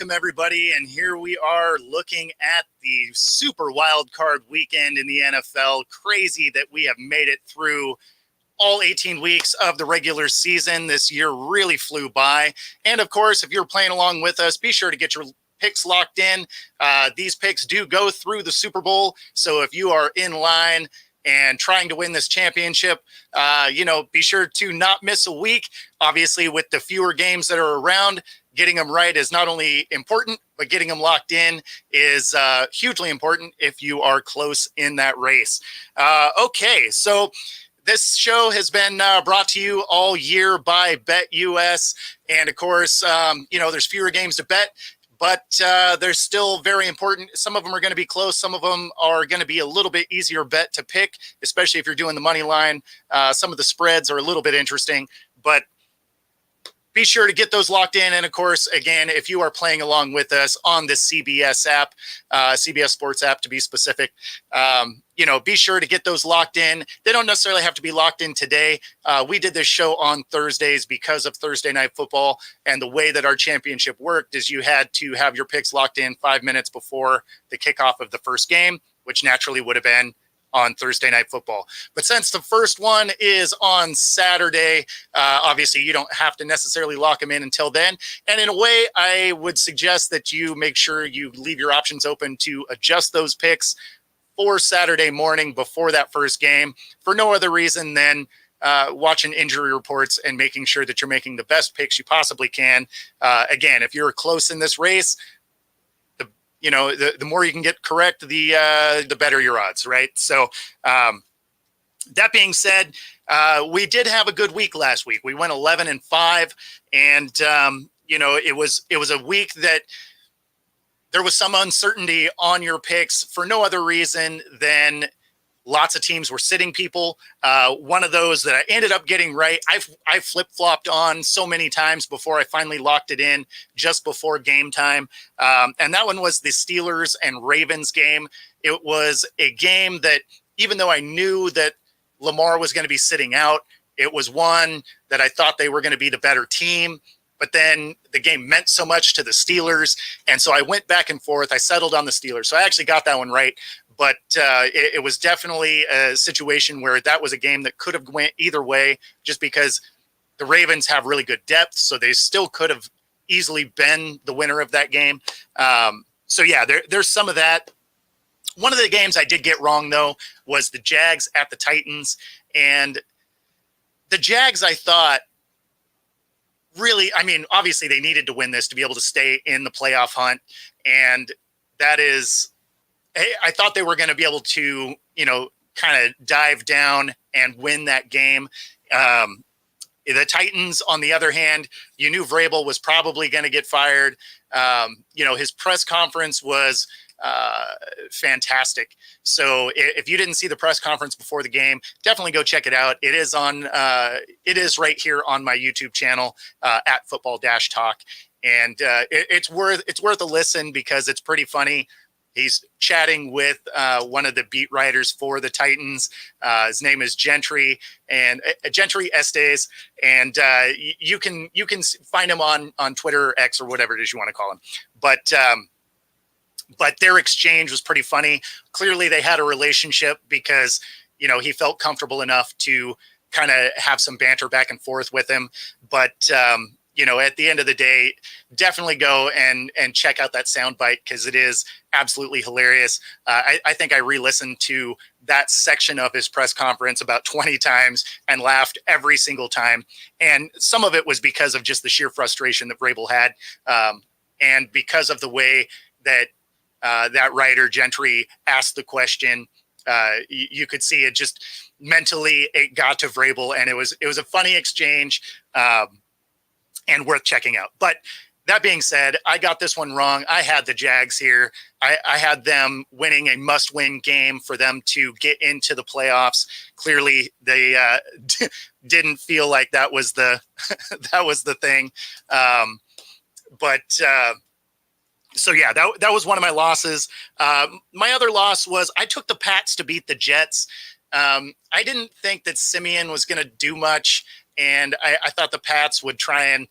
welcome everybody. And here we are looking at the super wild card weekend in the NFL. Crazy that we have made it through all 18 weeks of the regular season. This year really flew by. And of course, if you're playing along with us, be sure to get your picks locked in. These picks do go through the Super Bowl. So if you are in line and trying to win this championship, be sure to not miss a week. Obviously, with the fewer games that are around, getting them right is not only important, but getting them locked in is hugely important if you are close in that race. Okay, so this show has been brought to you all year by BetUS. And of course, there's fewer games to bet, but they're still very important. Some of them are going to be close. Some of them are going to be a little bit easier bet to pick, especially if you're doing the money line. Some of the spreads are a little bit interesting, but be sure to get those locked in. And of course, again, if you are playing along with us on the CBS app, CBS Sports app to be specific, be sure to get those locked in. They don't necessarily have to be locked in today. We did this show on Thursdays because of Thursday Night Football. And the way that our championship worked is you had to have your picks locked in 5 minutes before the kickoff of the first game, which naturally would have been on Thursday Night Football. But since the first one is on Saturday, obviously you don't have to necessarily lock them in until then. And in a way, I would suggest that you make sure you leave your options open to adjust those picks for Saturday morning before that first game for no other reason than watching injury reports and making sure that you're making the best picks you possibly can. Again, if you're close in this race, the more you can get correct, the better your odds, right? So that being said, we did have a good week last week. We went 11-5, and it was a week that there was some uncertainty on your picks for no other reason than lots of teams were sitting people. One of those that I ended up getting right, I flip-flopped on so many times before I finally locked it in just before game time. And that one was the Steelers and Ravens game. It was a game that, even though I knew that Lamar was going to be sitting out, it was one that I thought they were going to be the better team. But then the game meant so much to the Steelers. And so I went back and forth. I settled on the Steelers. So I actually got that one right. But it was definitely a situation where that was a game that could have went either way, just because the Ravens have really good depth. So they still could have easily been the winner of that game. There's some of that. One of the games I did get wrong, though, was the Jags at the Titans. And the Jags, I thought, really, obviously they needed to win this to be able to stay in the playoff hunt. And that is, I thought they were going to be able to, kind of dive down and win that game. The Titans, on the other hand, you knew Vrabel was probably going to get fired. His press conference was fantastic. So if you didn't see the press conference before the game, definitely go check it out. It is right here on my YouTube channel at Football-Talk. And it's worth a listen because it's pretty funny. He's chatting with one of the beat writers for the Titans. His name is Gentry Estes, and you can find him on Twitter, X, or whatever it is you want to call him. But their exchange was pretty funny. Clearly, they had a relationship because he felt comfortable enough to kind of have some banter back and forth with him. But at the end of the day, definitely go and check out that soundbite because it is absolutely hilarious. I think I re-listened to that section of his press conference about 20 times and laughed every single time. And some of it was because of just the sheer frustration that Vrabel had, and because of the way that that writer Gentry asked the question. You could see it just mentally it got to Vrabel, and it was a funny exchange. And worth checking out. But that being said, I got this one wrong. I had the Jags here. I had them winning a must-win game for them to get into the playoffs. Clearly, they didn't feel like that was the thing. That was one of my losses. My other loss was I took the Pats to beat the Jets. I didn't think that Simeon was going to do much. And I thought the Pats would try and,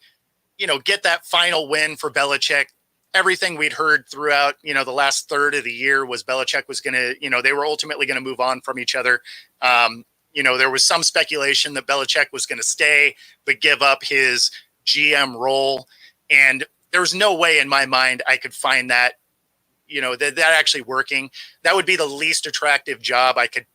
get that final win for Belichick. everything we'd heard throughout, the last third of the year was Belichick was going to, they were ultimately going to move on from each other. There was some speculation that Belichick was going to stay, but give up his GM role. And there was no way in my mind I could find that, that actually working. That would be the least attractive job I could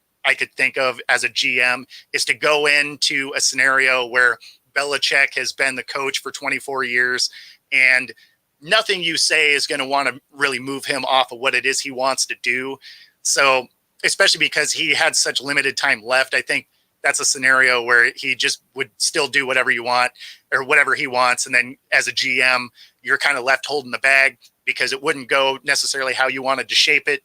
think of as a GM, is to go into a scenario where Belichick has been the coach for 24 years and nothing you say is going to want to really move him off of what it is he wants to do. So, especially because he had such limited time left, I think that's a scenario where he just would still do whatever you want or whatever he wants. And then as a GM, you're kind of left holding the bag because it wouldn't go necessarily how you wanted to shape it.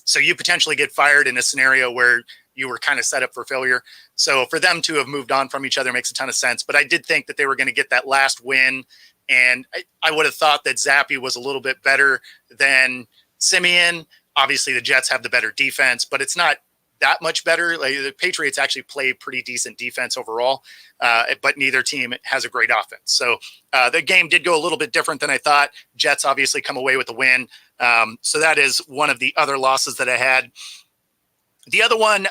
So you potentially get fired in a scenario where you were kind of set up for failure. So for them to have moved on from each other makes a ton of sense. But I did think that they were going to get that last win. And I would have thought that Zappe was a little bit better than Simeon. Obviously, the Jets have the better defense, but it's not that much better. Like, the Patriots actually play pretty decent defense overall, but neither team has a great offense. So the game did go a little bit different than I thought. Jets obviously come away with the win. So that is one of the other losses that I had. The other one,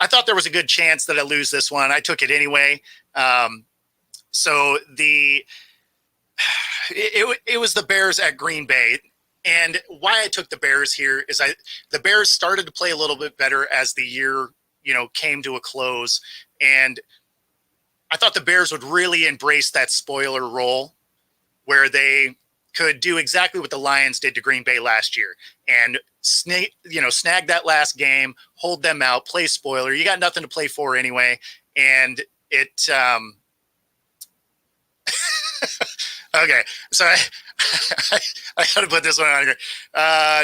I thought there was a good chance that I lose this one. I took it anyway. It was the Bears at Green Bay. And why I took the Bears here is the Bears started to play a little bit better as the year, came to a close. And I thought the Bears would really embrace that spoiler role where they could do exactly what the Lions did to Green Bay last year and snag that last game, hold them out, play spoiler. You got nothing to play for anyway. And it, okay, so I got to put this one on here.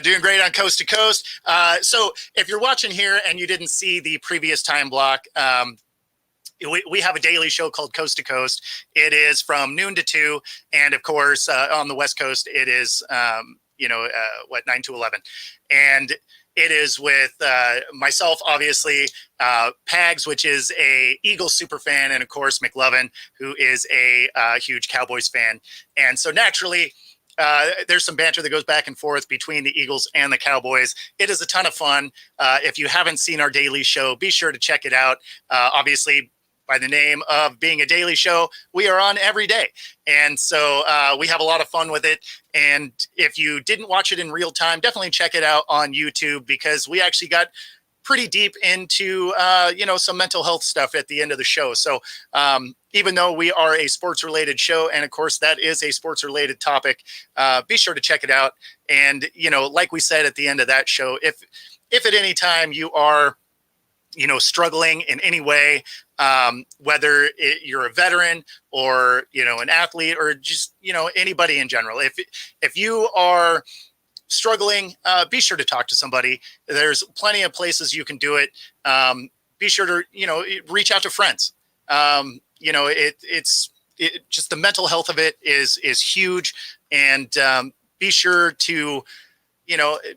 Doing great on Coast to Coast. So if you're watching here and you didn't see the previous time block, we have a daily show called Coast to Coast. It is from noon to 2. And of course, on the West Coast, it is, 9 to 11. And it is with myself, obviously, Pags, which is a Eagles super fan, and of course, McLovin, who is a huge Cowboys fan. And so naturally, there's some banter that goes back and forth between the Eagles and the Cowboys. It is a ton of fun. If you haven't seen our daily show, be sure to check it out. Obviously, by the name of being a daily show, we are on every day. And so we have a lot of fun with it. And if you didn't watch it in real time, definitely check it out on YouTube, because we actually got pretty deep into, some mental health stuff at the end of the show. So even though we are a sports related show, and of course that is a sports related topic, be sure to check it out. And, like we said at the end of that show, if at any time you are, struggling in any way, whether you're a veteran or, an athlete or just, anybody in general, if you are struggling, be sure to talk to somebody. There's plenty of places you can do it. Be sure to, reach out to friends. It's just the mental health of it is huge. And be sure to,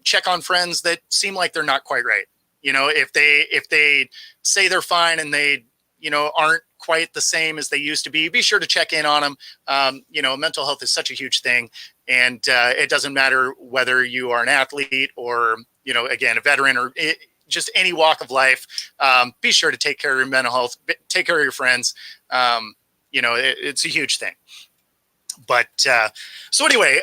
check on friends that seem like they're not quite right. If they say they're fine and they, aren't quite the same as they used to be sure to check in on them. Mental health is such a huge thing, and it doesn't matter whether you are an athlete or, again, a veteran or just any walk of life. Be sure to take care of your mental health, take care of your friends. It's a huge thing. But so anyway,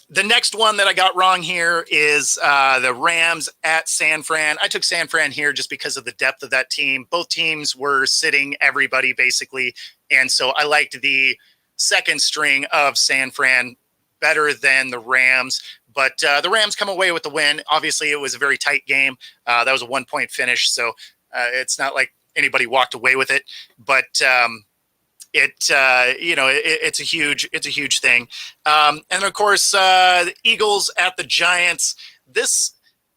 the next one that I got wrong here is the Rams at San Fran. I took San Fran here just because of the depth of that team. Both teams were sitting everybody basically. And so I liked the second string of San Fran better than the Rams. But the Rams come away with the win. Obviously, it was a very tight game. That was a 1-point finish. So it's not like anybody walked away with it. But it's a huge thing. And of course, the Eagles at the Giants. This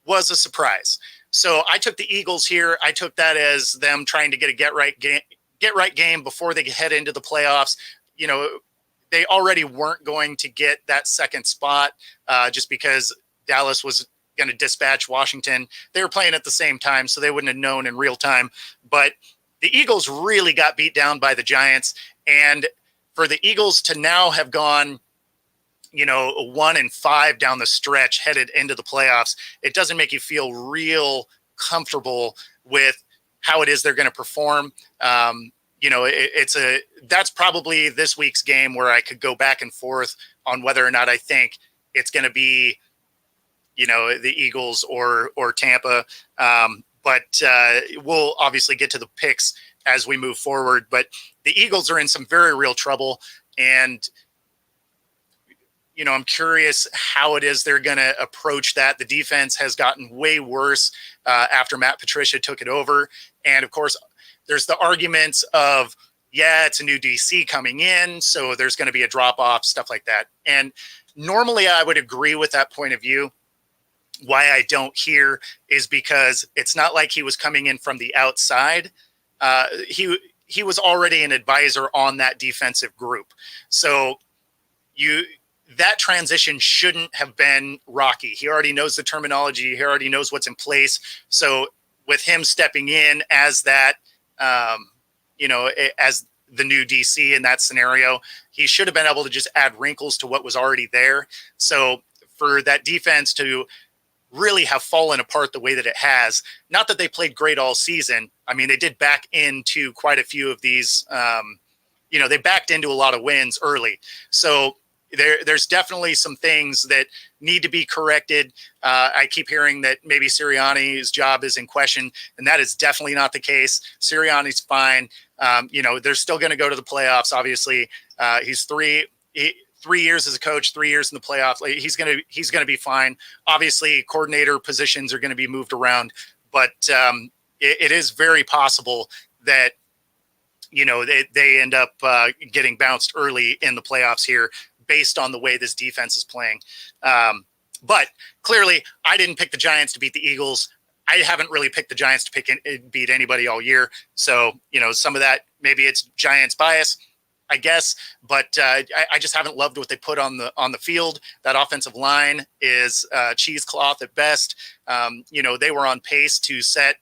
was a surprise. So I took the Eagles here. I took that as them trying to get a get right game before they head into the playoffs. They already weren't going to get that second spot just because Dallas was going to dispatch Washington. They were playing at the same time, so they wouldn't have known in real time. But the Eagles really got beat down by the Giants. And for the Eagles to now have gone 1-5 down the stretch headed into the playoffs, it doesn't make you feel real comfortable with how it is they're going to perform. That's probably this week's game where I could go back and forth on whether or not I think it's going to be, the Eagles or Tampa. But we'll obviously get to the picks as we move forward. But the Eagles are in some very real trouble. And, I'm curious how it is they're going to approach that. The defense has gotten way worse after Matt Patricia took it over. And, of course, there's the arguments of, it's a new DC coming in, so there's going to be a drop-off, stuff like that. And normally I would agree with that point of view. Why I don't here is because it's not like he was coming in from the outside. He was already an advisor on that defensive group. So that transition shouldn't have been rocky. He already knows the terminology. He already knows what's in place. So with him stepping in as that, as the new DC in that scenario, he should have been able to just add wrinkles to what was already there. So for that defense to really have fallen apart the way that it has, not that they played great all season. I mean, they did back into quite a few of these, they backed into a lot of wins early. So there's definitely some things that need to be corrected. I keep hearing that maybe Sirianni's job is in question, and that is definitely not the case. Sirianni's fine. They're still going to go to the playoffs. Obviously, he's 3 years as a coach, 3 years in the playoffs. He's going to be fine. Obviously, coordinator positions are going to be moved around, but it is very possible that they end up getting bounced early in the playoffs here, based on the way this defense is playing. But clearly, I didn't pick the Giants to beat the Eagles. I haven't really picked the Giants to beat anybody all year. So, some of that, maybe it's Giants bias, I guess. But I just haven't loved what they put on the field. That offensive line is cheesecloth at best. They were on pace to set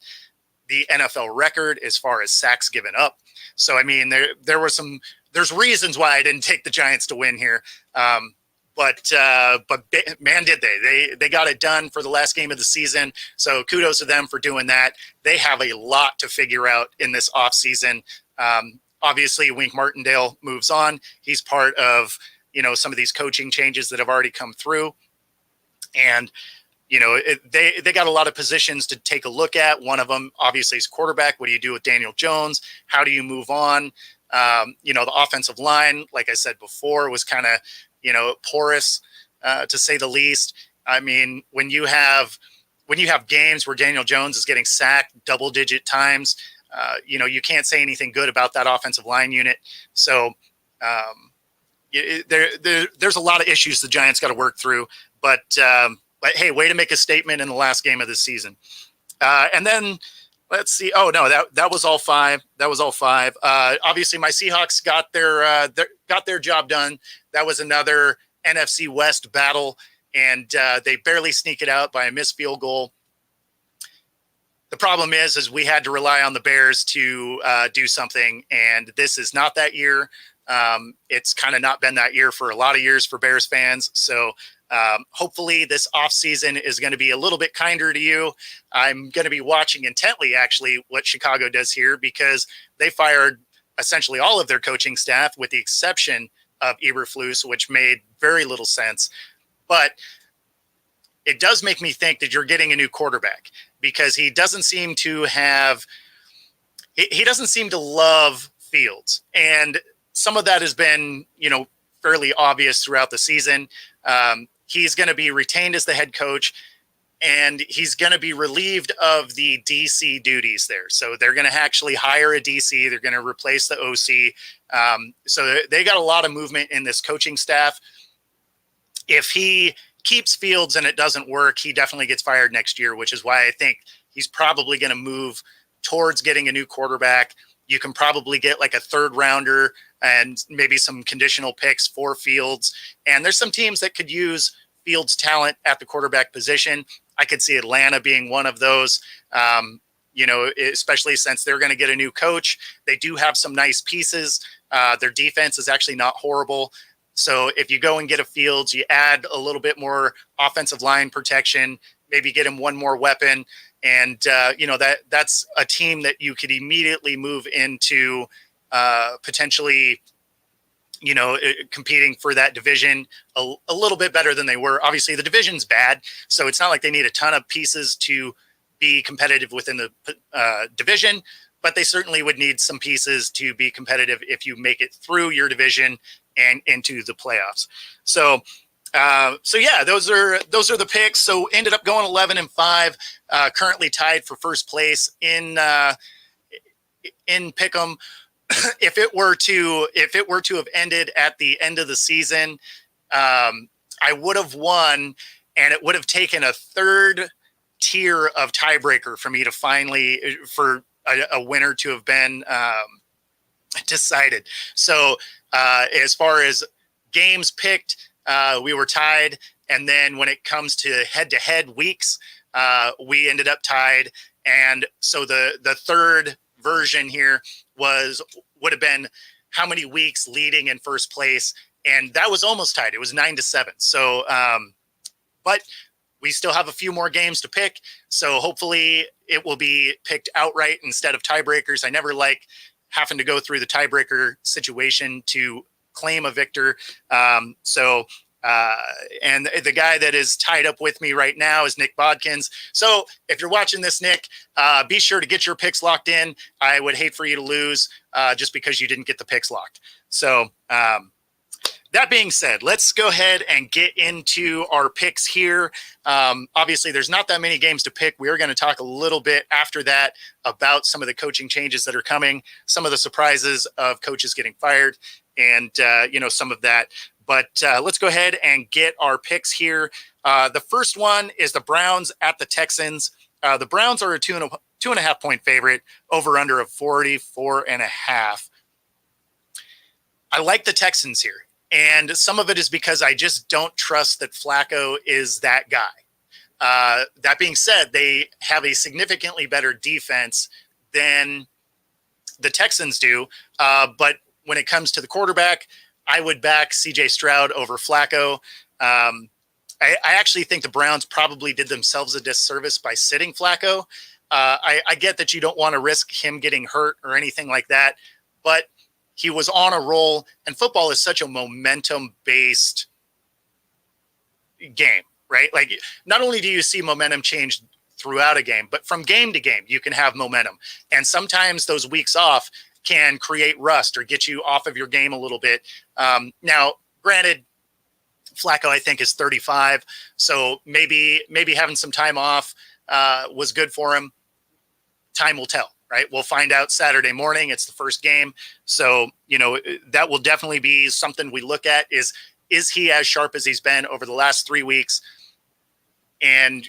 the NFL record as far as sacks given up. So, I mean, there's reasons why I didn't take the Giants to win here. But man, did they got it done for the last game of the season. So kudos to them for doing that. They have a lot to figure out in this offseason. Obviously, Wink Martindale moves on. He's part of, some of these coaching changes that have already come through. And, they got a lot of positions to take a look at. One of them, obviously, is quarterback. What do you do with Daniel Jones? How do you move on? The offensive line, like I said before, was kind of, porous, to say the least. I mean, when you have games where Daniel Jones is getting sacked double-digit times, you can't say anything good about that offensive line unit. So there's a lot of issues the Giants got to work through. But hey, way to make a statement in the last game of the season. And then let's see. Oh no, that was all five. Obviously, my Seahawks got their job done. That was another NFC West battle, and they barely sneak it out by a missed field goal. The problem is we had to rely on the Bears to do something, and this is not that year. It's kind of not been that year for a lot of years for Bears fans. So hopefully this offseason is going to be a little bit kinder to you. I'm going to be watching intently, actually, what Chicago does here, because they fired essentially all of their coaching staff with the exception of Eberflus, which made very little sense. But it does make me think that you're getting a new quarterback, because he doesn't seem to love Fields. And some of that has been, fairly obvious throughout the season. He's going to be retained as the head coach, and he's going to be relieved of the DC duties there. So they're going to actually hire a DC. They're going to replace the OC. So they got a lot of movement in this coaching staff. If he keeps Fields and it doesn't work, he definitely gets fired next year, which is why I think he's probably going to move towards getting a new quarterback. You can probably get like a third rounder and maybe some conditional picks for Fields. And there's some teams that could use Fields' talent at the quarterback position. I could see Atlanta being one of those, especially since they're going to get a new coach. They do have some nice pieces. Their defense is actually not horrible. So if you go and get a Fields, you add a little bit more offensive line protection, maybe get him one more weapon. And, that's a team that you could immediately move into potentially, competing for that division a little bit better than they were. Obviously, the division's bad, so it's not like they need a ton of pieces to be competitive within the division, but they certainly would need some pieces to be competitive if you make it through your division and into the playoffs. So yeah, those are the picks. So ended up going 11-5, currently tied for first place in Pick'em. If it were to have ended at the end of the season, I would have won, and it would have taken a third tier of tiebreaker for me to finally for a winner to have been decided. So as far as games picked, we were tied, and then when it comes to head-to-head weeks, we ended up tied. And so the third version here would have been how many weeks leading in first place, and that was almost tied. It was 9-7. So, but we still have a few more games to pick. So hopefully it will be picked outright instead of tiebreakers. I never like having to go through the tiebreaker situation to claim a victor. And the guy that is tied up with me right now is Nick Bodkins. So if you're watching this, Nick, be sure to get your picks locked in. I would hate for you to lose just because you didn't get the picks locked. So that being said, let's go ahead and get into our picks here. Obviously, there's not that many games to pick. We're going to talk a little bit after that about some of the coaching changes that are coming, some of the surprises of coaches getting fired, and some of that. But let's go ahead and get our picks here. The first one is the Browns at the Texans. The Browns are a 2.5 point favorite, over under of 44.5. I like the Texans here. And some of it is because I just don't trust that Flacco is that guy. That being said, they have a significantly better defense than the Texans do. But when it comes to the quarterback, I would back CJ Stroud over Flacco. I actually think the Browns probably did themselves a disservice by sitting Flacco. I get that you don't want to risk him getting hurt or anything like that, but he was on a roll, and football is such a momentum-based game, right? Like, not only do you see momentum change throughout a game, but from game to game, you can have momentum. And sometimes those weeks off can create rust or get you off of your game a little bit. Now, granted, Flacco, I think, is 35, so maybe having some time off was good for him. Time will tell. Right. We'll find out Saturday morning. It's the first game. So, that will definitely be something we look at is he as sharp as he's been over the last 3 weeks? And,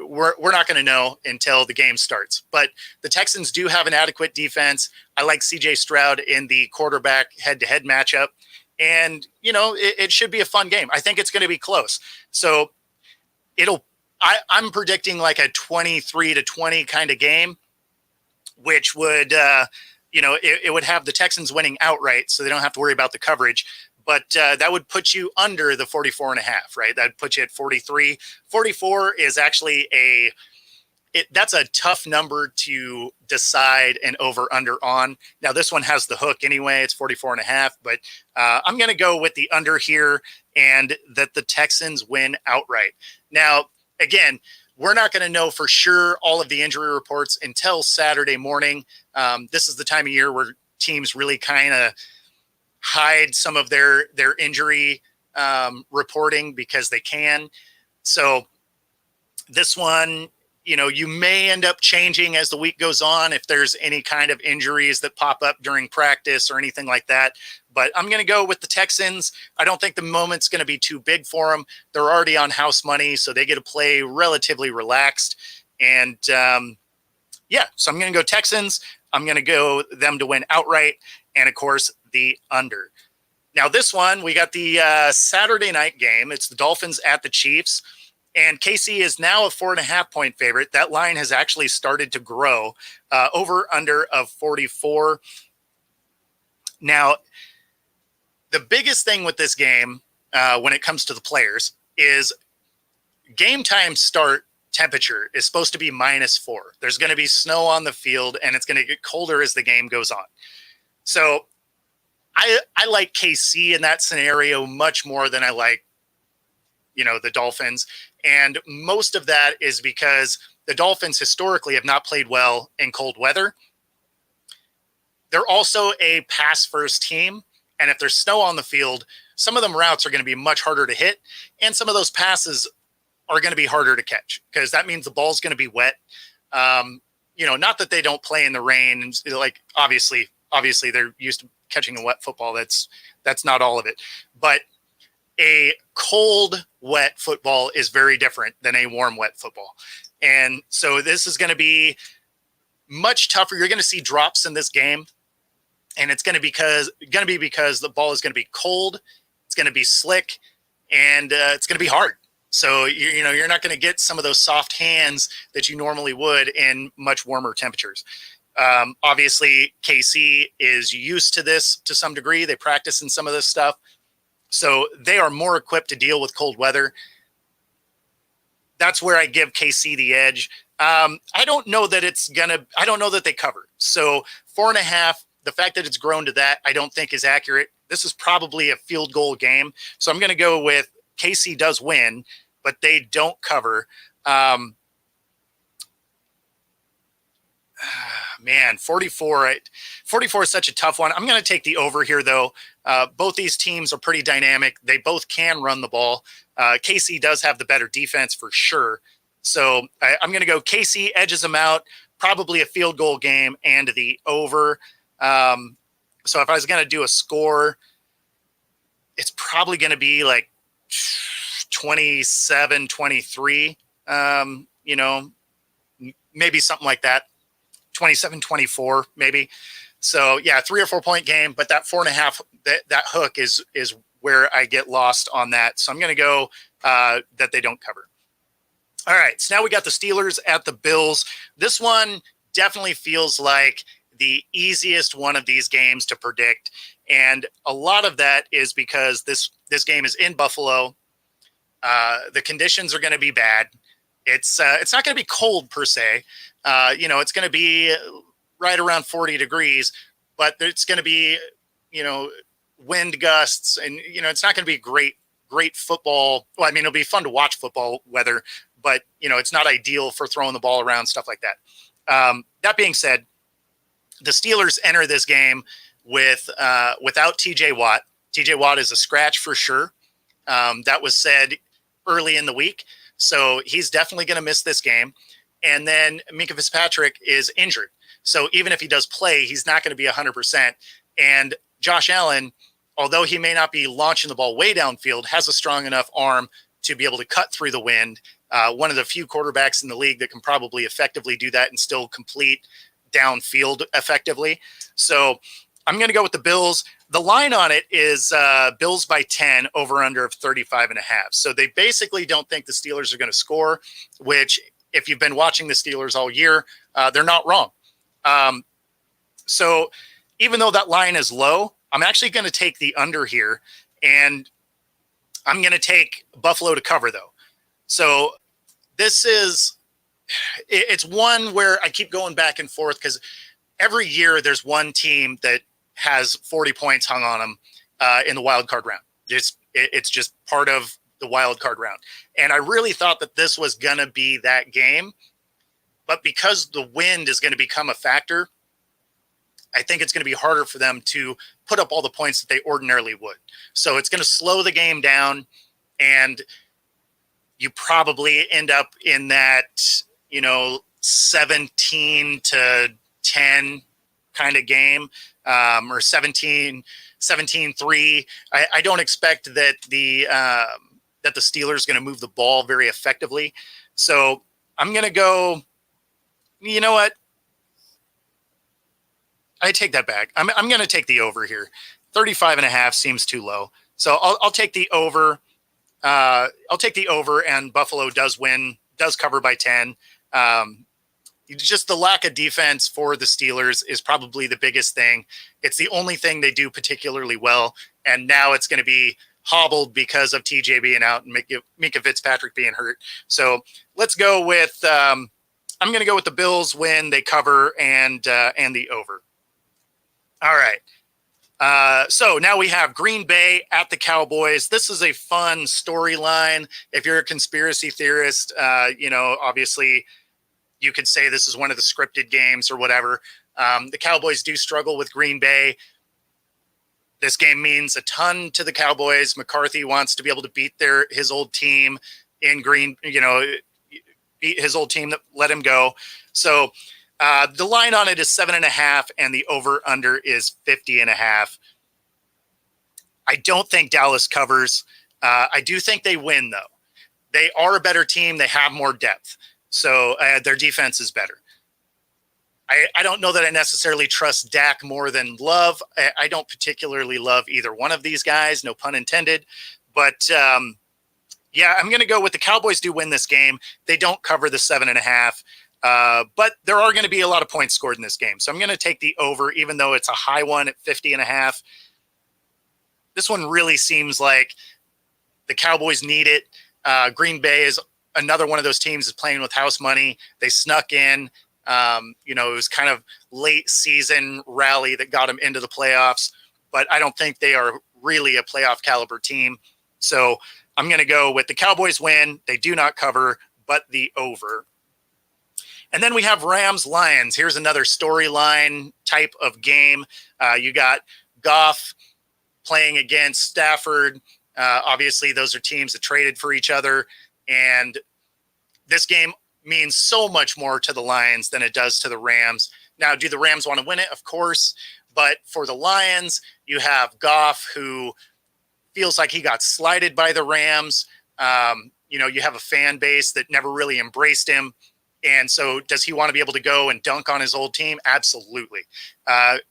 we're not going to know until the game starts. But the Texans do have an adequate defense. I like CJ Stroud in the quarterback head-to-head matchup. And, it should be a fun game. I think it's going to be close. So I'm predicting like a 23-20 kind of game, which would, it would have the Texans winning outright, so they don't have to worry about the coverage. But that would put you under the 44.5, right? That would put you at 43. 44 is actually that's a tough number to decide an over-under on. Now, this one has the hook anyway. It's 44.5, but I'm going to go with the under here and that the Texans win outright. Now, again, we're not going to know for sure all of the injury reports until Saturday morning. This is the time of year where teams really kind of hide some of their injury reporting because they can. So this one, you may end up changing as the week goes on if there's any kind of injuries that pop up during practice or anything like that. But I'm going to go with the Texans. I don't think the moment's going to be too big for them. They're already on house money, so they get to play relatively relaxed. And, so I'm going to go Texans. I'm going to go them to win outright. And, of course, the under. Now, this one, we got the Saturday night game. It's the Dolphins at the Chiefs. And KC is now a 4.5 point favorite. That line has actually started to grow, over under of 44. Now, The biggest thing with this game, when it comes to the players, is game time start temperature is supposed to be -4. There's going to be snow on the field, and it's going to get colder as the game goes on. So I like KC in that scenario much more than I like, the Dolphins. And most of that is because the Dolphins historically have not played well in cold weather. They're also a pass-first team, and if there's snow on the field, some of them routes are going to be much harder to hit, and some of those passes are going to be harder to catch because that means the ball's going to be wet. Not that they don't play in the rain, and like obviously they're used to catching a wet football. That's not all of it, but a cold, wet football is very different than a warm, wet football. And so this is going to be much tougher. You're going to see drops in this game, and it's going to be because the ball is going to be cold, it's going to be slick, and it's going to be hard. So you're not going to get some of those soft hands that you normally would in much warmer temperatures. Obviously, KC is used to this to some degree. They practice in some of this stuff, so they are more equipped to deal with cold weather. That's where I give KC the edge. I don't know that they cover. So 4.5. The fact that it's grown to that, I don't think is accurate. This is probably a field goal game, so I'm going to go with KC does win, but they don't cover. Man, 44 is such a tough one. I'm going to take the over here, though. Both these teams are pretty dynamic. They both can run the ball. KC does have the better defense for sure. So I'm going to go KC edges them out, probably a field goal game and the over. So if I was going to do a score, it's probably going to be like 27-23, maybe something like that. 27-24, maybe. So yeah, 3 or 4 point game, but that 4.5, that hook is where I get lost on that. So I'm going to go that they don't cover. All right. So now we got the Steelers at the Bills. This one definitely feels like the easiest one of these games to predict. And a lot of that is because this game is in Buffalo. The conditions are going to be bad. It's not going to be cold per se. It's going to be right around 40 degrees, but it's going to be, wind gusts, and, it's not going to be great football. Well, I mean, it'll be fun to watch football weather, but, it's not ideal for throwing the ball around, stuff like that. That being said, the Steelers enter this game without TJ Watt. TJ Watt is a scratch for sure. That was said early in the week. So he's definitely going to miss this game. And then Minkah Fitzpatrick is injured. So even if he does play, he's not going to be 100%. And Josh Allen, although he may not be launching the ball way downfield, has a strong enough arm to be able to cut through the wind. One of the few quarterbacks in the league that can probably effectively do that and still complete downfield effectively. So I'm going to go with the Bills. The line on it is Bills by 10, over under of 35.5. So they basically don't think the Steelers are going to score, which if you've been watching the Steelers all year, they're not wrong. So even though that line is low, I'm actually going to take the under here, and I'm going to take Buffalo to cover though. So it's one where I keep going back and forth because every year there's one team that has 40 points hung on them in the wild card round. It's just part of the wild card round. And I really thought that this was going to be that game, but because the wind is going to become a factor, I think it's going to be harder for them to put up all the points that they ordinarily would. So it's going to slow the game down, and you probably end up in that, 17-10 kind of game, or 17-3. I don't expect that the Steelers is going to move the ball very effectively. So I'm going to go, you know what? I take that back. I'm going to take the over here. 35.5 seems too low. So I'll take the over. I'll take the over, and Buffalo does cover by 10. Just the lack of defense for the Steelers is probably the biggest thing. It's the only thing they do particularly well, and now it's going to be hobbled because of TJ being out and Mika Fitzpatrick being hurt. So let's go with I'm going to go with the Bills win, they cover, and the over. All right. So now we have Green Bay at the Cowboys. This is a fun storyline. If you're a conspiracy theorist, obviously you could say this is one of the scripted games or whatever. The Cowboys do struggle with Green Bay. This game means a ton to the Cowboys. McCarthy wants to be able to beat his old team in beat his old team that let him go. So the line on it is 7.5, and the over/under is 50.5. I don't think Dallas covers. I do think they win, though. They are a better team. They have more depth. So their defense is better. I don't know that I necessarily trust Dak more than Love. I don't particularly love either one of these guys, no pun intended. But, I'm going to go with the Cowboys do win this game. They don't cover the 7.5. But there are going to be a lot of points scored in this game. So I'm going to take the over, even though it's a high one at 50.5. This one really seems like the Cowboys need it. Green Bay is another one of those teams that's playing with house money. They snuck in. It was kind of late season rally that got them into the playoffs, but I don't think they are really a playoff caliber team. So I'm going to go with the Cowboys win. They do not cover, but the over. And then we have Rams Lions. Here's another storyline type of game. You got Goff playing against Stafford. Obviously those are teams that traded for each other, and this game means so much more to the Lions than it does to the Rams. Now, do the Rams want to win it? Of course. But for the Lions, you have Goff, who feels like he got slighted by the Rams. You have a fan base that never really embraced him. And so does he want to be able to go and dunk on his old team? Absolutely.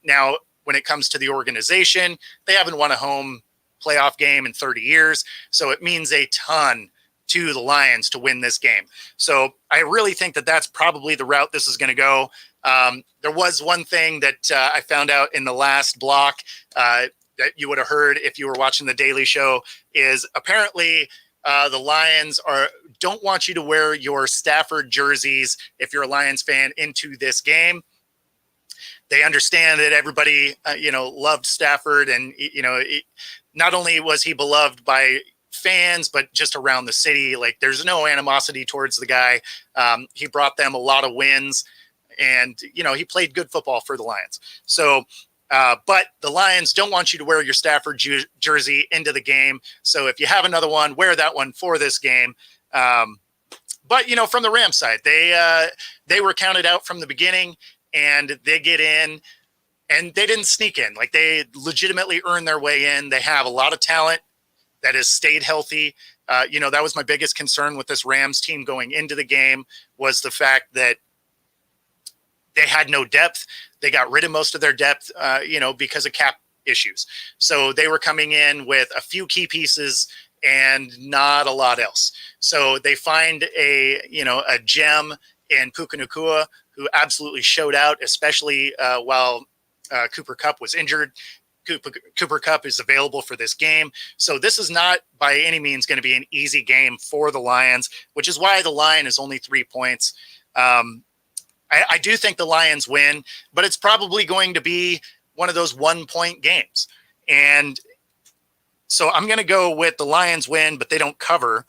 Now, when it comes to the organization, they haven't won a home playoff game in 30 years. So it means a ton to the Lions to win this game. So I really think that that's probably the route this is going to go. There was one thing that I found out in the last block that you would have heard if you were watching The Daily Show is apparently the Lions don't want you to wear your Stafford jerseys if you're a Lions fan into this game. They understand that everybody, loved Stafford, and not only was he beloved by fans, but just around the city. Like, there's no animosity towards the guy. He brought them a lot of wins, and he played good football for the Lions. So but the Lions don't want you to wear your Stafford jersey into the game. So if you have another one, wear that one for this game. But from the Rams side, they were counted out from the beginning, and they get in, and they didn't sneak in. Like, they legitimately earned their way in. They have a lot of talent that has stayed healthy. That was my biggest concern with this Rams team going into the game, was the fact that they had no depth. They got rid of most of their depth, because of cap issues. So they were coming in with a few key pieces and not a lot else. So they find a gem in Puka Nacua, who absolutely showed out, especially while Cooper Kupp was injured. Cooper Kupp is available for this game. So this is not by any means going to be an easy game for the Lions, which is why the line is only 3 points. I do think the Lions win, but it's probably going to be one of those 1-point games. And so I'm going to go with the Lions win, but they don't cover,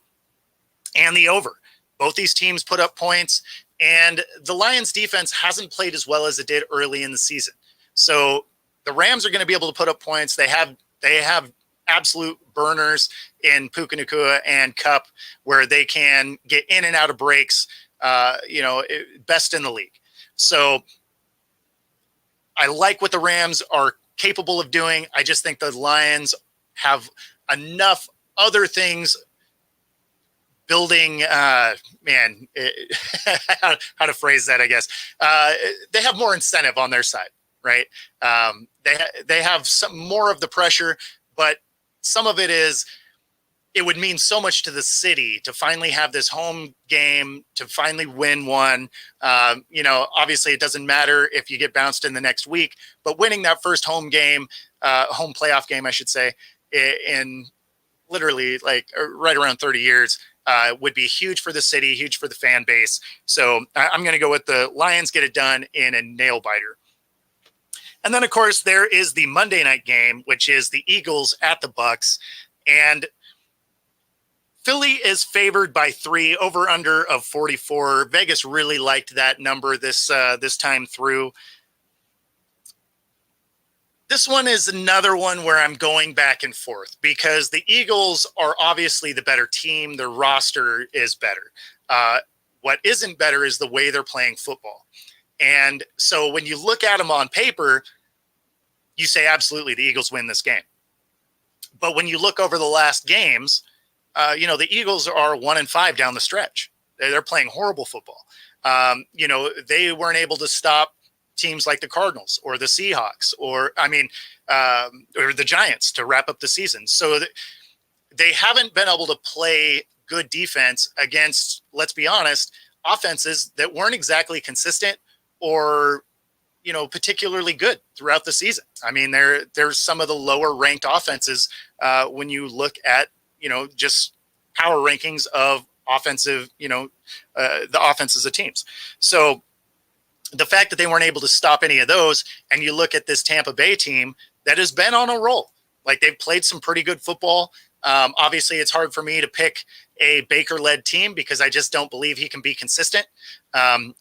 and the over. Both these teams put up points, and the Lions defense hasn't played as well as it did early in the season. So the Rams are going to be able to put up points. They have absolute burners in Puka Nacua and Kupp, where they can get in and out of breaks, best in the league. So I like what the Rams are capable of doing. I just think the Lions have enough other things building, how to phrase that, I guess. They have more incentive on their side, right? They have some more of the pressure, but some of it is, it would mean so much to the city to finally have this home game, to finally win one. Obviously it doesn't matter if you get bounced in the next week, but winning that first home game home playoff game, I should say, in literally like right around 30 years. Would be huge for the city, huge for the fan base. So I'm going to go with the Lions get it done in a nail biter. And then, of course, there is the Monday night game, which is the Eagles at the Bucks. And Philly is favored by 3, over under of 44. Vegas really liked that number this time through. This one is another one where I'm going back and forth because the Eagles are obviously the better team. Their roster is better. What isn't better is the way they're playing football. And so when you look at them on paper, you say, absolutely, the Eagles win this game. But when you look over the last games, the Eagles are 1-5 down the stretch. They're playing horrible football. They weren't able to stop teams like the Cardinals or the Seahawks or the Giants to wrap up the season. So they haven't been able to play good defense against, let's be honest, offenses that weren't exactly consistent or, particularly good throughout the season. I mean, there's some of the lower ranked offenses when you look at, just power rankings of offensive, the offenses of teams. So the fact that they weren't able to stop any of those, and you look at this Tampa Bay team that has been on a roll, like they've played some pretty good football. Obviously, it's hard for me to pick a Baker-led team because I just don't believe he can be consistent. I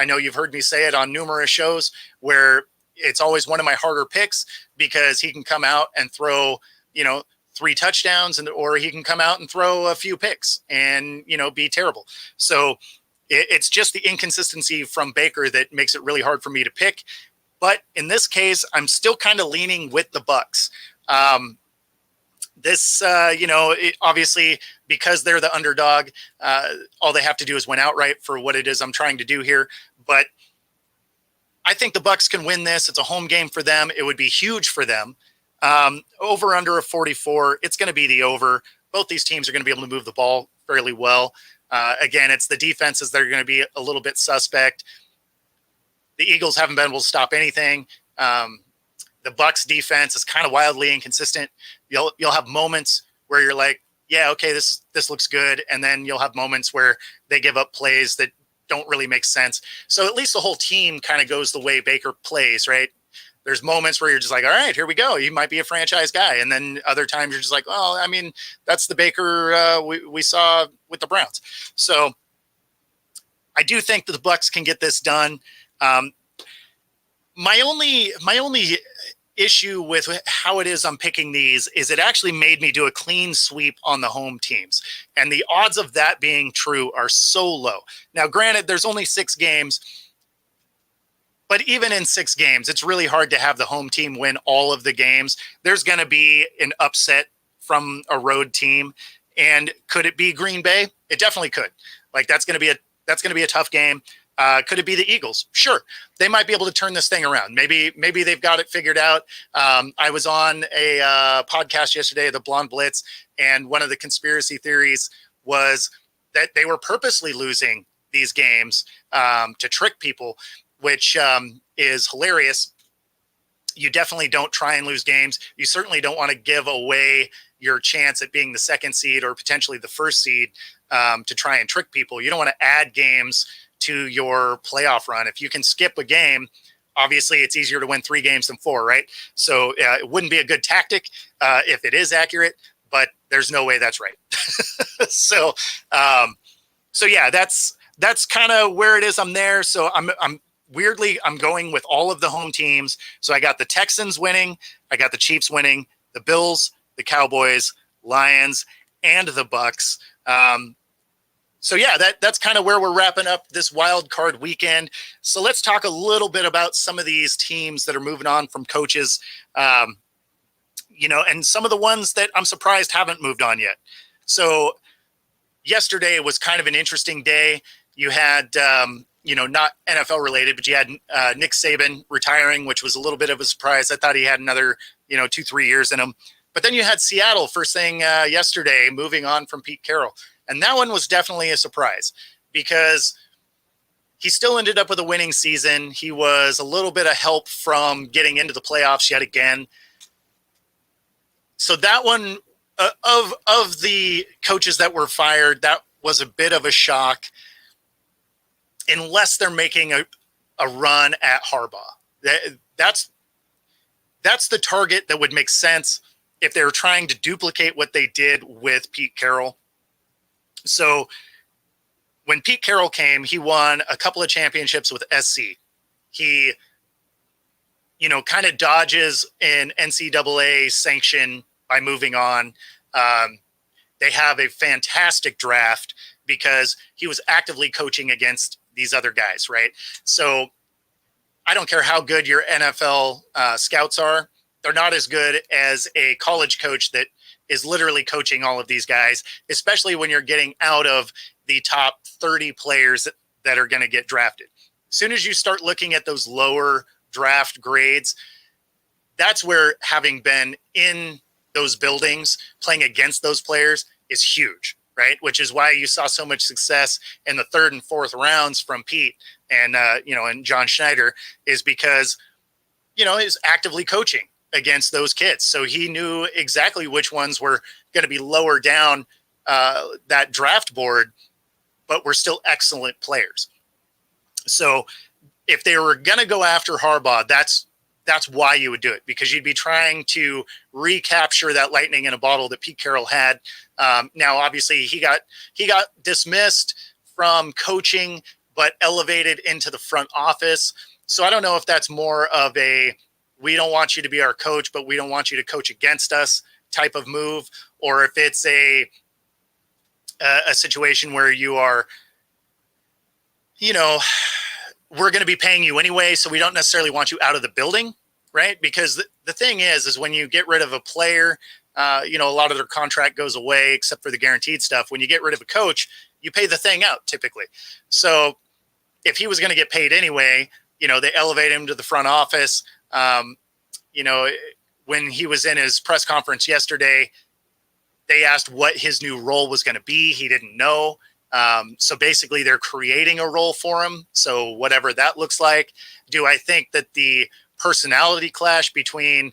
know you've heard me say it on numerous shows where it's always one of my harder picks because he can come out and throw, 3 touchdowns or he can come out and throw a few picks and, be terrible. So it's just the inconsistency from Baker that makes it really hard for me to pick. But in this case, I'm still kind of leaning with the Bucks. Obviously, because they're the underdog, all they have to do is win outright for what it is I'm trying to do here. But I think the Bucks can win this. It's a home game for them. It would be huge for them. Over under of 44. It's going to be the over. Both these teams are going to be able to move the ball fairly well. Again, it's the defenses that are going to be a little bit suspect. The Eagles haven't been able to stop anything. The Bucks defense is kind of wildly inconsistent. You'll have moments where you're like, yeah, okay, this looks good. And then you'll have moments where they give up plays that don't really make sense. So at least the whole team kind of goes the way Baker plays, right? There's moments where you're just like, all right, here we go. You might be a franchise guy. And then other times you're just like, well, I mean, that's the Baker we saw with the Browns. So I do think that the Bucks can get this done. My only issue with how it is I'm picking these is it actually made me do a clean sweep on the home teams. And the odds of that being true are so low. Now, granted, there's only 6 games. But even in 6 games, it's really hard to have the home team win all of the games. There's going to be an upset from a road team. And could it be Green Bay? It definitely could. Like that's going to be a tough game. Could it be the Eagles? Sure. They might be able to turn this thing around. Maybe they've got it figured out. I was on a podcast yesterday, the Blonde Blitz, and one of the conspiracy theories was that they were purposely losing these games to trick people, which is hilarious. You definitely don't try and lose games. You certainly don't want to give away your chance at being the 2nd seed or potentially the 1st seed to try and trick people. You don't want to add games to your playoff run. If you can skip a game, obviously it's easier to win 3 games than 4, right? So it wouldn't be a good tactic if it is accurate, but there's no way that's right. So yeah, that's kind of where it is. I'm there. So I'm going with all of the home teams. So I got the Texans winning, I got the Chiefs winning, the Bills, the Cowboys, Lions, and the Bucks. So yeah, that's kind of where we're wrapping up this wild card weekend. So let's talk a little bit about some of these teams that are moving on from coaches, and some of the ones that I'm surprised haven't moved on yet. So yesterday was kind of an interesting day. You had, not NFL related, but you had Nick Saban retiring, which was a little bit of a surprise. I thought he had another, 2-3 years in him. But then you had Seattle first thing yesterday, moving on from Pete Carroll. And that one was definitely a surprise because he still ended up with a winning season. He was a little bit of help from getting into the playoffs yet again. So that one of the coaches that were fired, that was a bit of a shock, unless they're making a run at Harbaugh. That's the target that would make sense if they were trying to duplicate what they did with Pete Carroll. So when Pete Carroll came, he won a couple of championships with SC. He, kind of dodges an NCAA sanction by moving on. They have a fantastic draft because he was actively coaching against these other guys, right? So I don't care how good your NFL scouts are. They're not as good as a college coach that is literally coaching all of these guys, especially when you're getting out of the top 30 players that are going to get drafted. As soon as you start looking at those lower draft grades, that's where having been in those buildings playing against those players is huge, right? Which is why you saw so much success in the third and fourth rounds from Pete and John Schneider, is because, he's actively coaching against those kids. So he knew exactly which ones were going to be lower down that draft board, but were still excellent players. So if they were going to go after Harbaugh, that's why you would do it, because you'd be trying to recapture that lightning in a bottle that Pete Carroll had. Now, obviously, he got dismissed from coaching, but elevated into the front office. So I don't know if that's more of a, we don't want you to be our coach, but we don't want you to coach against us type of move, or if it's a situation where you are, we're going to be paying you anyway, so we don't necessarily want you out of the building, right? Because the thing is when you get rid of a player, a lot of their contract goes away except for the guaranteed stuff. When you get rid of a coach, you pay the thing out typically. So if he was going to get paid anyway, they elevate him to the front office. When he was in his press conference yesterday, they asked what his new role was going to be. He didn't know. So basically they're creating a role for him. So whatever that looks like. Do I think that the personality clash between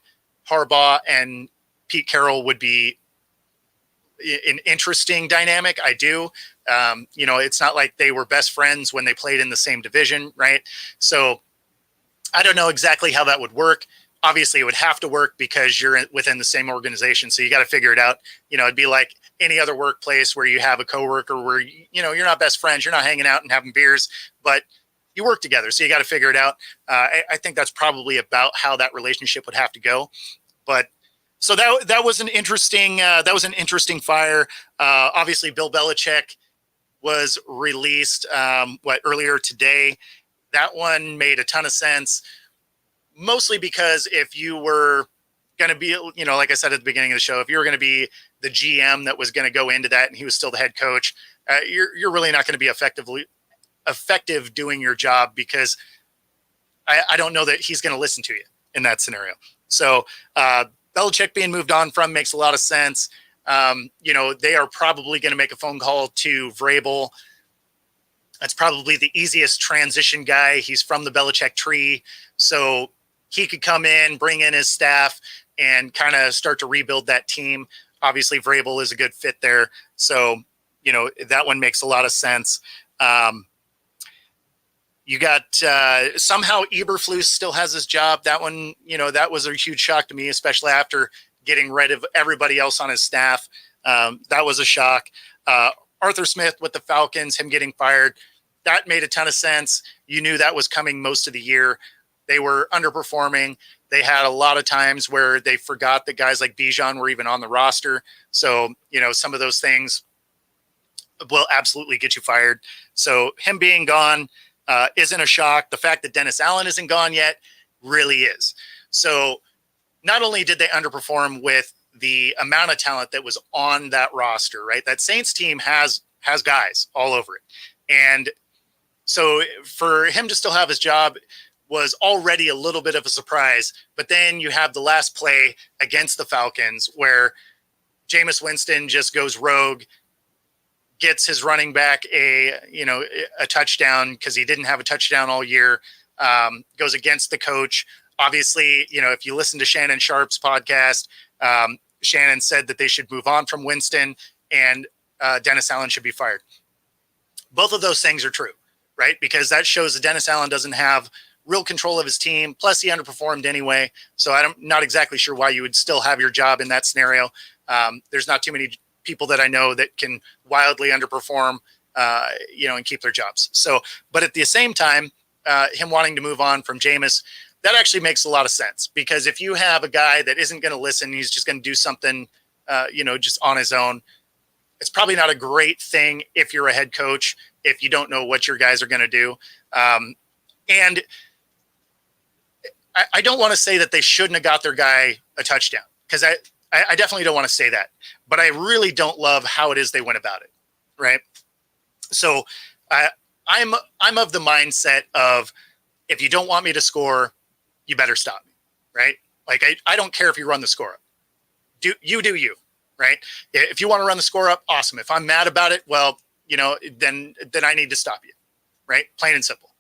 Harbaugh and Pete Carroll would be an interesting dynamic? I do. It's not like they were best friends when they played in the same division, right? So I don't know exactly how that would work. Obviously, it would have to work because you're within the same organization. So you got to figure it out. It'd be like any other workplace where you have a coworker where, you're not best friends. You're not hanging out and having beers, but you work together. So you got to figure it out. I think that's probably about how that relationship would have to go. But so that was an interesting fire. Obviously, Bill Belichick was released earlier today. That one made a ton of sense, mostly because if you were going to be, like I said at the beginning of the show, if you were going to be the GM that was going to go into that and he was still the head coach, you're really not going to be effective doing your job, because I don't know that he's going to listen to you in that scenario. So Belichick being moved on from makes a lot of sense. They are probably going to make a phone call to Vrabel. That's probably the easiest transition guy. He's from the Belichick tree. So he could come in, bring in his staff, and kind of start to rebuild that team. Obviously, Vrabel is a good fit there. So, that one makes a lot of sense. You got somehow Eberflus still has his job. That one, that was a huge shock to me, especially after getting rid of everybody else on his staff. That was a shock. Arthur Smith with the Falcons, him getting fired, that made a ton of sense. You knew that was coming most of the year. They were underperforming. They had a lot of times where they forgot that guys like Bijan were even on the roster. So, some of those things will absolutely get you fired. So him being gone isn't a shock. The fact that Dennis Allen isn't gone yet really is. So not only did they underperform with the amount of talent that was on that roster, right? That Saints team has guys all over it. And so for him to still have his job was already a little bit of a surprise. But then you have the last play against the Falcons where Jameis Winston just goes rogue, gets his running back a touchdown because he didn't have a touchdown all year, goes against the coach. Obviously, if you listen to Shannon Sharp's podcast, Shannon said that they should move on from Winston and Dennis Allen should be fired. Both of those things are true, right? Because that shows that Dennis Allen doesn't have real control of his team. Plus, he underperformed anyway. So I'm not exactly sure why you would still have your job in that scenario. There's not too many people that I know that can wildly underperform, and keep their jobs. So, but at the same time, him wanting to move on from Jameis, that actually makes a lot of sense, because if you have a guy that isn't going to listen, he's just going to do something, just on his own. It's probably not a great thing if you're a head coach, if you don't know what your guys are going to do. And I don't want to say that they shouldn't have got their guy a touchdown, because I definitely don't want to say that, but I really don't love how it is they went about it. Right. So I'm of the mindset of, if you don't want me to score, you better stop me. Right. Like, I don't care if you run the score up. Do you, right? If you want to run the score up, awesome. If I'm mad about it, well, then I need to stop you. Right. Plain and simple.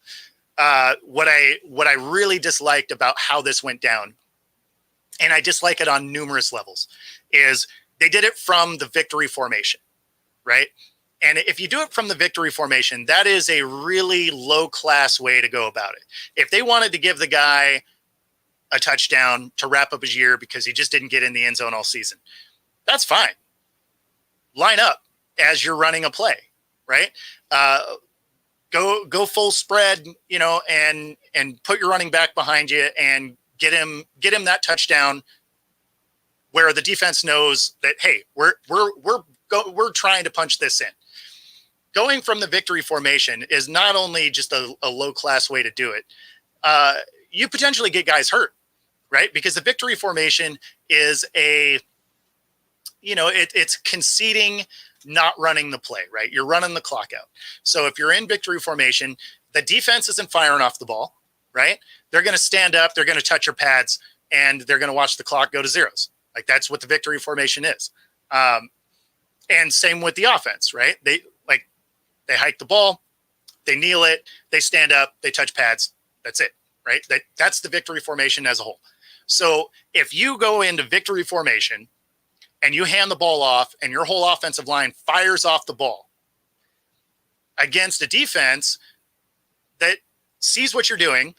What I really disliked about how this went down, and I dislike it on numerous levels, is they did it from the victory formation, right? And if you do it from the victory formation, that is a really low-class way to go about it. If they wanted to give the guy a touchdown to wrap up his year because he just didn't get in the end zone all season, that's fine. Line up as you're running a play, right? Go full spread, and put your running back behind you and get him that touchdown where the defense knows that, hey, we're trying to punch this in. Going from the victory formation is not only just a low class way to do it. You potentially get guys hurt, right? Because the victory formation is it's conceding, not running the play, right? You're running the clock out. So if you're in victory formation, the defense isn't firing off the ball, right? They're going to stand up, they're going to touch your pads, and they're going to watch the clock go to zeros. Like, that's what the victory formation is. And same with the offense, right? They hike the ball, they kneel it, they stand up, they touch pads. That's it, right? That's the victory formation as a whole. So if you go into victory formation and you hand the ball off and your whole offensive line fires off the ball against a defense that sees what you're doing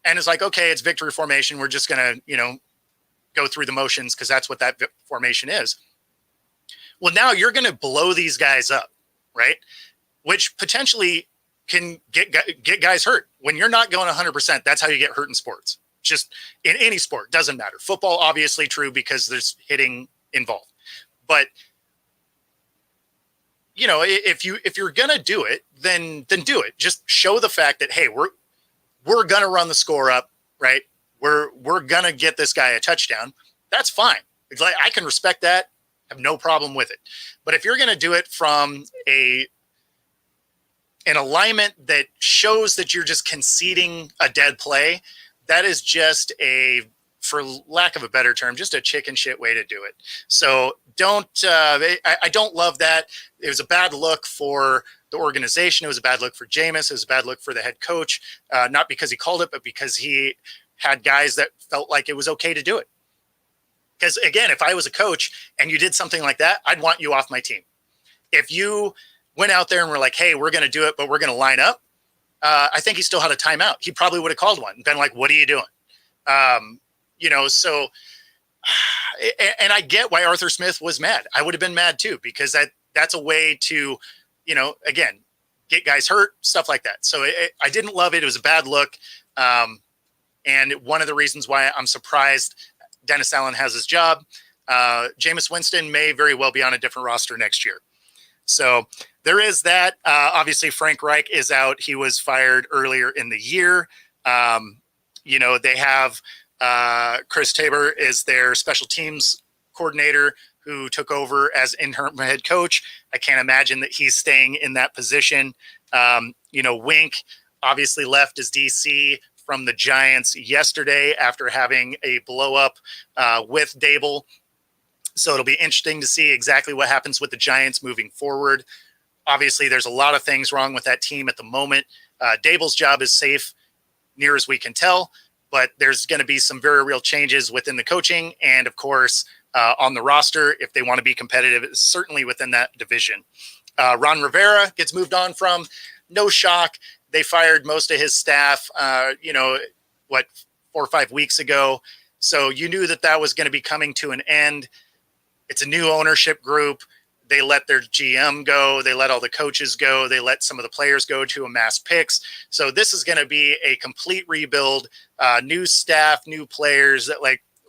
and is like, okay, it's victory formation, we're just going to, go through the motions because that's what that formation is. Well, now you're going to blow these guys up, right? Which potentially can get guys hurt. When you're not going 100%, that's how you get hurt in sports. Just in any sport, doesn't matter. Football, obviously true because there's hitting involved. But if you're gonna do it, then do it. Just show the fact that, hey, we're gonna run the score up, right? We're gonna get this guy a touchdown. That's fine. It's like, I can respect that. I have no problem with it. But if you're gonna do it from an alignment that shows that you're just conceding a dead play, that is just for lack of a better term, just a chicken shit way to do it. So I don't love that. It was a bad look for the organization. It was a bad look for Jameis. It was a bad look for the head coach, not because he called it, but because he had guys that felt like it was okay to do it. Because again, if I was a coach and you did something like that, I'd want you off my team. If you went out there and were like, hey, we're going to do it, but we're going to line up, I think he still had a timeout. He probably would have called one and been like, what are you doing? So, and I get why Arthur Smith was mad. I would have been mad too, because that's a way to, again, get guys hurt, stuff like that. So I didn't love it. It was a bad look. And one of the reasons why I'm surprised Dennis Allen has his job, Jameis Winston may very well be on a different roster next year. So there is that. Obviously, Frank Reich is out. He was fired earlier in the year. They have Chris Tabor is their special teams coordinator who took over as interim head coach. I can't imagine that he's staying in that position. Wink obviously left as DC from the Giants yesterday after having a blow up with Dable. So it'll be interesting to see exactly what happens with the Giants moving forward. Obviously, there's a lot of things wrong with that team at the moment. Dable's job is safe, near as we can tell, but there's going to be some very real changes within the coaching. And of course, on the roster if they want to be competitive, certainly within that division. Ron Rivera gets moved on from. No shock. They fired most of his staff, 4 or 5 weeks ago. So you knew that was going to be coming to an end. It's a new ownership group. They let their GM go. They let all the coaches go. They let some of the players go to amass picks. So this is going to be a complete rebuild, new staff, new players. That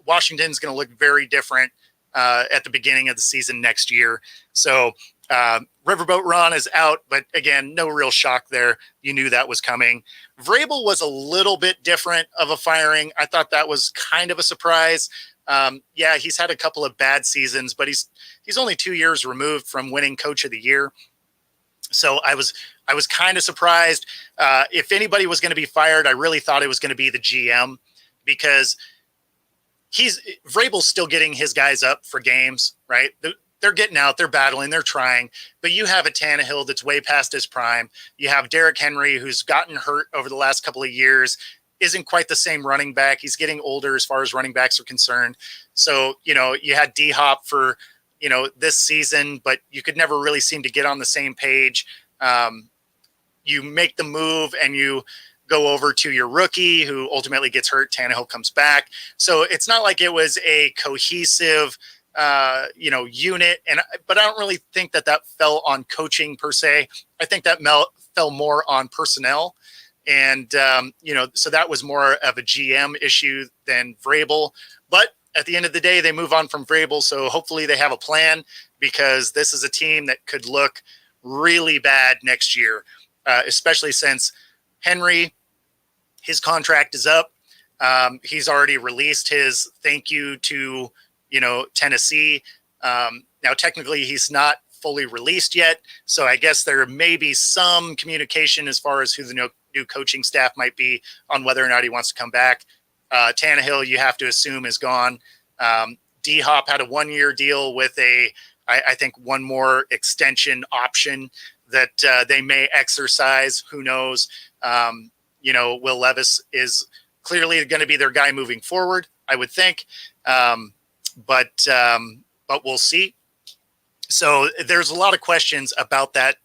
Washington's going to look very different at the beginning of the season next year. So Riverboat Ron is out, but again, no real shock there. You knew that was coming. Vrabel was a little bit different of a firing. I thought that was kind of a surprise. He's had a couple of bad seasons, but he's only 2 years removed from winning Coach of the Year. So I was kind of surprised. If anybody was going to be fired, I really thought it was going to be the GM, because Vrabel's still getting his guys up for games, right? They're getting out, they're battling, they're trying, but you have a Tannehill that's way past his prime. You have Derrick Henry, who's gotten hurt over the last couple of years, isn't quite the same running back. He's getting older as far as running backs are concerned. So, you had D-Hop for, this season, but you could never really seem to get on the same page. You make the move and you go over to your rookie who ultimately gets hurt. Tannehill comes back. So it's not like it was a cohesive unit. But I don't really think that fell on coaching per se. I think that fell more on personnel. And, so that was more of a GM issue than Vrabel. But at the end of the day, they move on from Vrabel. So hopefully they have a plan, because this is a team that could look really bad next year, especially since Henry, his contract is up. He's already released his thank you to, Tennessee. Now, technically, he's not fully released yet. So I guess there may be some communication as far as who the new coaching staff might be on whether or not he wants to come back. Tannehill, you have to assume, is gone. D-Hop had a 1-year deal with I think one more extension option that they may exercise. Who knows? Will Levis is clearly going to be their guy moving forward, I would think. But we'll see. So there's a lot of questions about that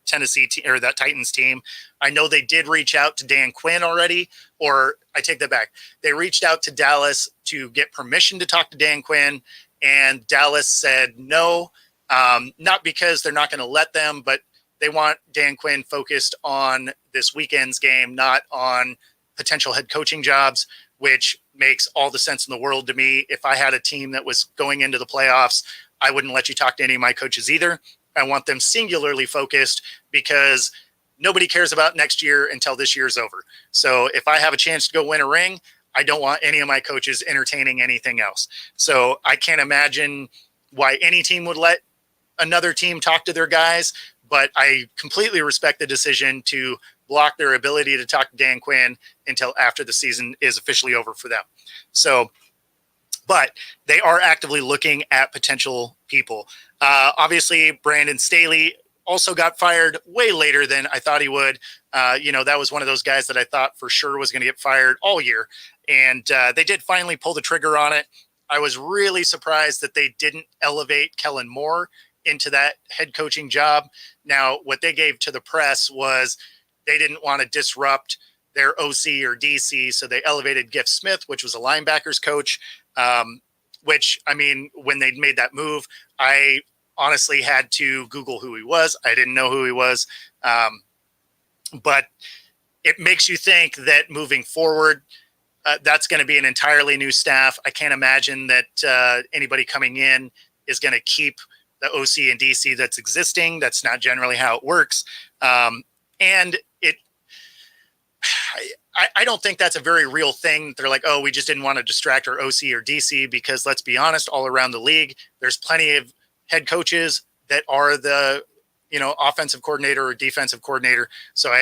Tennessee team, or that Titans team. I know they did reach out to Dan Quinn already, or I take that back. They reached out to Dallas to get permission to talk to Dan Quinn, and Dallas said no, not because they're not going to let them, but they want Dan Quinn focused on this weekend's game, not on potential head coaching jobs, which makes all the sense in the world to me. If I had a team that was going into the playoffs, I wouldn't let you talk to any of my coaches either. I want them singularly focused, because nobody cares about next year until this year's over. So if I have a chance to go win a ring, I don't want any of my coaches entertaining anything else. So I can't imagine why any team would let another team talk to their guys, but I completely respect the decision to block their ability to talk to Dan Quinn until after the season is officially over for them. So, but they are actively looking at potential people. Obviously, Brandon Staley also got fired way later than I thought he would. That was one of those guys that I thought for sure was going to get fired all year. And they did finally pull the trigger on it. I was really surprised that they didn't elevate Kellen Moore into that head coaching job. Now, what they gave to the press was they didn't want to disrupt their OC or DC, so they elevated Giff Smith, which was a linebackers coach, which, I mean, when they made that move, I honestly had to Google who he was. I didn't know who he was. But it makes you think that moving forward, that's going to be an entirely new staff. I can't imagine that anybody coming in is going to keep the OC and DC that's existing. That's not generally how it works. And I don't think that's a very real thing. They're like, oh, we just didn't want to distract our OC or DC, because let's be honest, all around the league, there's plenty of head coaches that are the, offensive coordinator or defensive coordinator. So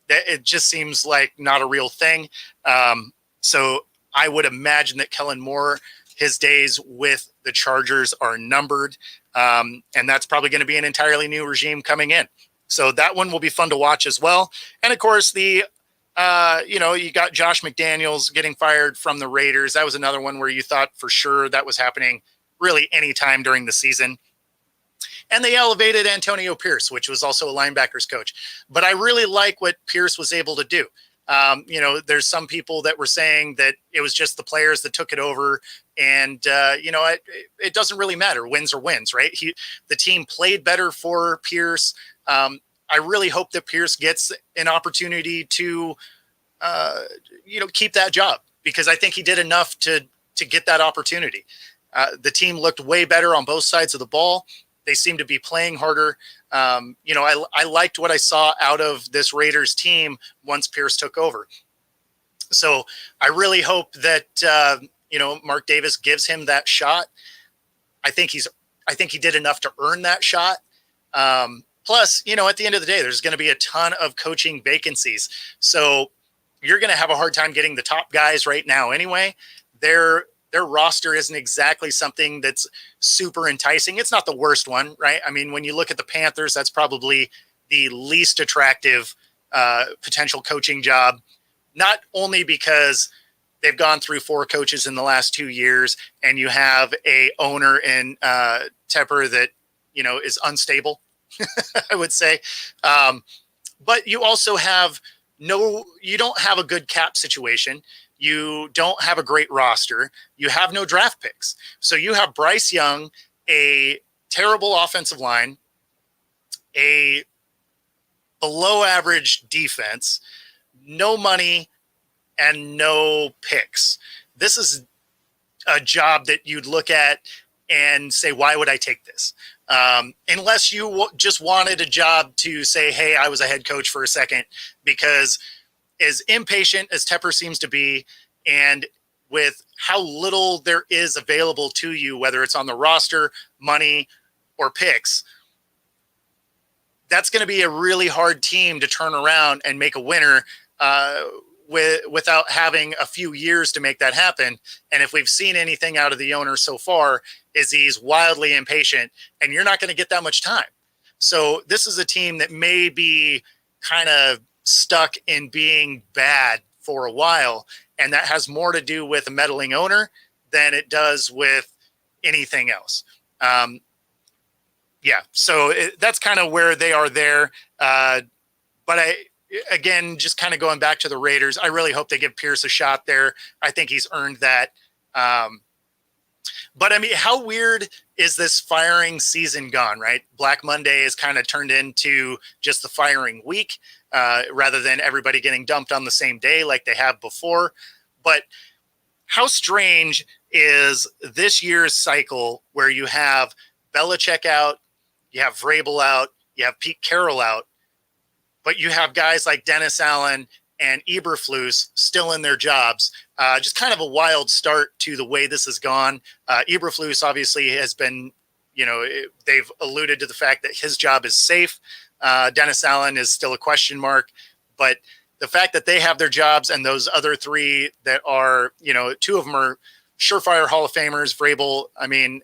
it just seems like not a real thing. So I would imagine that Kellen Moore, his days with the Chargers are numbered. And that's probably going to be an entirely new regime coming in. So that one will be fun to watch as well. And of course, the You got Josh McDaniels getting fired from the Raiders. That was another one where you thought for sure that was happening really any time during the season. And they elevated Antonio Pierce, which was also a linebackers coach. But I really like what Pierce was able to do. There's some people that were saying that it was just the players that took it over. And, it doesn't really matter. Wins are wins, right? The team played better for Pierce. I really hope that Pierce gets an opportunity to, keep that job, because I think he did enough to get that opportunity. The team looked way better on both sides of the ball. They seem to be playing harder. I liked what I saw out of this Raiders team once Pierce took over. So I really hope that, Mark Davis gives him that shot. I think he did enough to earn that shot. Plus, at the end of the day, there's going to be a ton of coaching vacancies. So you're going to have a hard time getting the top guys right now anyway. Their roster isn't exactly something that's super enticing. It's not the worst one, right? I mean, when you look at the Panthers, that's probably the least attractive potential coaching job, not only because they've gone through 4 coaches in the last 2 years, and you have a owner in Tepper that, is unstable, I would say. But you also have you don't have a good cap situation. You don't have a great roster. You have no draft picks. So you have Bryce Young, a terrible offensive line, a below average defense, no money, and no picks. This is a job that you'd look at and say, why would I take this? Unless you just wanted a job to say, hey, I was a head coach for a second, because as impatient as Tepper seems to be, and with how little there is available to you, whether it's on the roster, money, or picks, that's going to be a really hard team to turn around and make a winner without having a few years to make that happen. And if we've seen anything out of the owner so far, is he's wildly impatient, and you're not going to get that much time. So this is a team that may be kind of stuck in being bad for a while, and that has more to do with a meddling owner than it does with anything else. So that's kind of where they are there. But again, just kind of going back to the Raiders, I really hope they give Pierce a shot there. I think he's earned that. But I mean, how weird is this firing season gone, right? Black Monday is kind of turned into just the firing week, rather than everybody getting dumped on the same day like they have before. But how strange is this year's cycle where you have Belichick out, you have Vrabel out, you have Pete Carroll out, but you have guys like Dennis Allen and Eberflus still in their jobs. Just kind of a wild start to the way this has gone. Eberflus obviously has been, they've alluded to the fact that his job is safe. Dennis Allen is still a question mark, but the fact that they have their jobs and those other 3 that are, 2 of them are surefire Hall of Famers. Vrabel, I mean,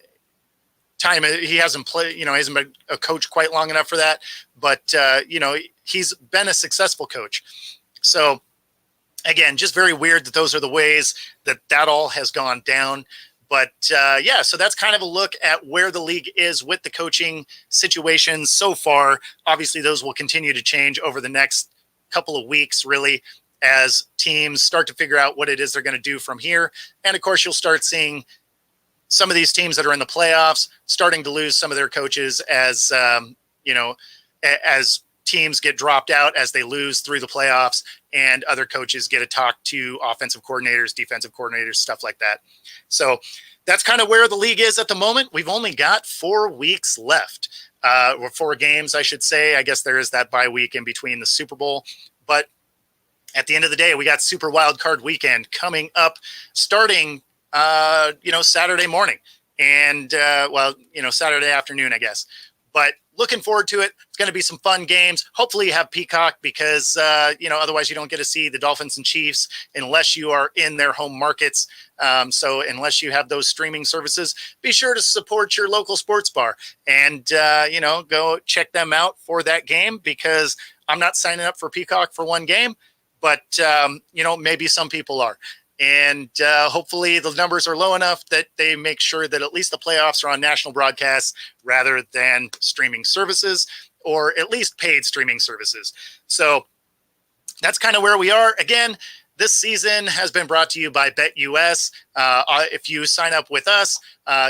he hasn't played, hasn't been a coach quite long enough for that, but he's been a successful coach. So again, just very weird that those are the ways that all has gone down. But so that's kind of a look at where the league is with the coaching situations so far. Obviously, those will continue to change over the next couple of weeks, really, as teams start to figure out what it is they're going to do from here. And of course, you'll start seeing some of these teams that are in the playoffs starting to lose some of their coaches as, as teams get dropped out, as they lose through the playoffs, and other coaches get to talk to offensive coordinators, defensive coordinators, stuff like that. So that's kind of where the league is at the moment. We've only got 4 weeks left, or 4 games, I should say. I guess there is that bye week in between the Super Bowl, but at the end of the day, we got Super Wildcard weekend coming up, starting, Saturday morning and, Saturday afternoon, I guess. But looking forward to it. It's going to be some fun games. Hopefully you have Peacock, because, otherwise you don't get to see the Dolphins and Chiefs unless you are in their home markets. So unless you have those streaming services, be sure to support your local sports bar and, go check them out for that game, because I'm not signing up for Peacock for one game. but maybe some people are. And hopefully the numbers are low enough that they make sure that at least the playoffs are on national broadcasts rather than streaming services, or at least paid streaming services. So that's kind of where we are. Again, this season has been brought to you by BetUS. If you sign up with us,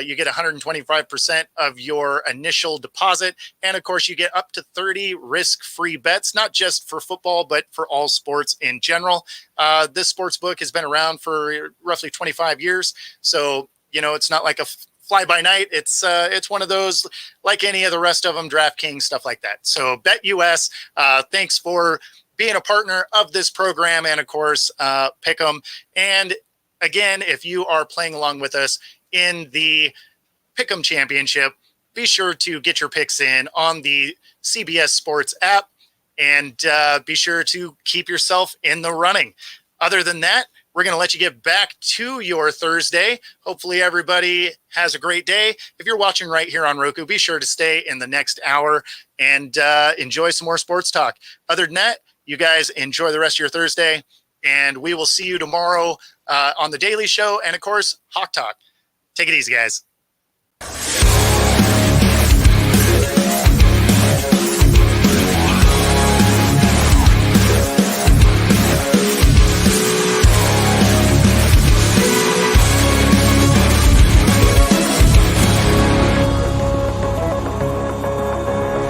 you get 125% of your initial deposit. And of course, you get up to 30 risk-free bets, not just for football, but for all sports in general. This sports book has been around for roughly 25 years. So, it's not like a fly-by-night. It's one of those, like any of the rest of them, DraftKings, stuff like that. So BetUS, thanks for being a partner of this program, and of course, Pick'em. And again, if you are playing along with us in the Pick'em Championship, be sure to get your picks in on the CBS Sports app, and be sure to keep yourself in the running. Other than that, we're going to let you get back to your Thursday. Hopefully everybody has a great day. If you're watching right here on Roku, be sure to stay in the next hour and enjoy some more sports talk. Other than that, you guys enjoy the rest of your Thursday, and we will see you tomorrow on The Daily Show and, of course, Hawk Talk. Take it easy, guys.